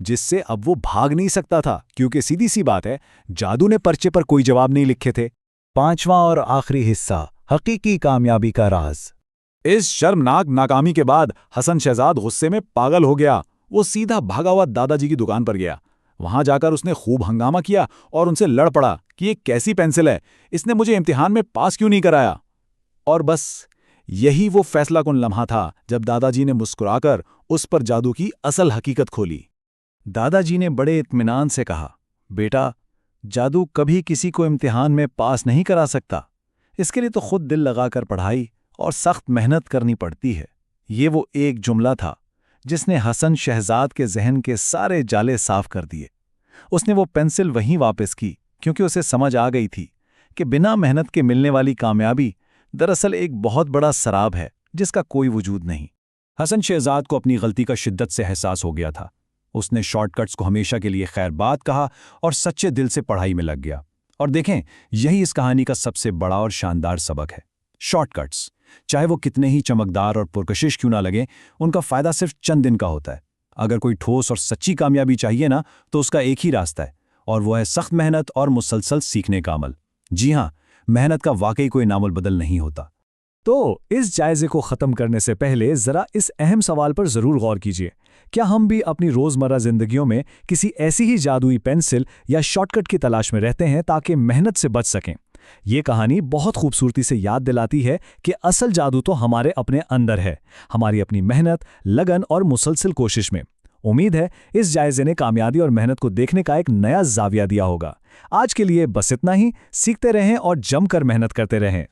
जिस से अब वो भाग नहीं सकता था, क्योंकि सीधी सी बात है, जादू ने पर्चे पर कोई जवाब नहीं लिखे थे। 5वां और आखिरी हिस्सा, हकीकी कामयाबी का राज। इस शर्मनाक नाकामी के बाद हसन शहजाद गुस्से में पागल हो गया। वो सीधा भागा हुआ दादाजी की दुकान पर गया। वहां जाकर उसने खूब हंगामा किया और उनसे लड़ पड़ा कि ये कैसी पेंसिल है, इसने मुझे इम्तिहान में पास क्यों नहीं कराया। और बस यही वो फैसलाकुन लम्हा था जब दादाजी ने मुस्कुराकर उस पर जादू की असल हकीकत खोली। दादाजी ने बड़े इत्मीनान से कहा, बेटा, जादू कभी किसी को इम्तिहान में पास नहीं करा सकता। इसके लिए तो खुद दिल लगाकर पढ़ाई और सख्त मेहनत करनी पड़ती है। ये वो एक जुमला था जिसने हसन शहजाद के जहन के सारे जाले साफ कर दिए। उसने वो पेंसिल वहीं वापस की, क्योंकि उसे समझ आ गई थी कि बिना मेहनत के मिलने वाली कामयाबी दरअसल एक बहुत बड़ा सराब है जिसका कोई वजूद नहीं। हसन शहजाद को अपनी गलती का शिद्दत से एहसास हो गया था। उसने शॉर्टकट्स को हमेशा के लिए खैर बात कहा और सच्चे दिल से पढ़ाई में लग गया। और देखें, यही इस कहानी का सबसे बड़ा और शानदार सबक है। शॉर्टकट्स, चाहे वो कितने ही चमकदार और पुरकशिश क्यों ना लगें, उनका फायदा सिर्फ चंद दिन का होता है। अगर कोई ठोस और सच्ची कामयाबी चाहिए ना, तो उसका एक ही रास्ता है, और वो है सख्त मेहनत और मुसलसल सीखने का अमल। जी हाँ, मेहनत का वाकई कोई नामुल बदल नहीं होता। तो इस जायजे को खत्म करने से पहले जरा इस अहम सवाल पर जरूर गौर कीजिए, क्या हम भी अपनी रोजमर्रा जिंदगियों में किसी ऐसी ही जादुई पेंसिल या शॉर्टकट की तलाश में रहते हैं ताकि मेहनत से बच सकें? ये कहानी बहुत खूबसूरती से याद दिलाती है कि असल जादू तो हमारे अपने अंदर है, हमारी अपनी मेहनत, लगन और मुसलसल कोशिश में। उम्मीद है इस जायजे ने कामयाबी और मेहनत को देखने का एक नया जाविया दिया होगा। आज के लिए बस इतना ही। सीखते रहें और जमकर मेहनत करते रहें।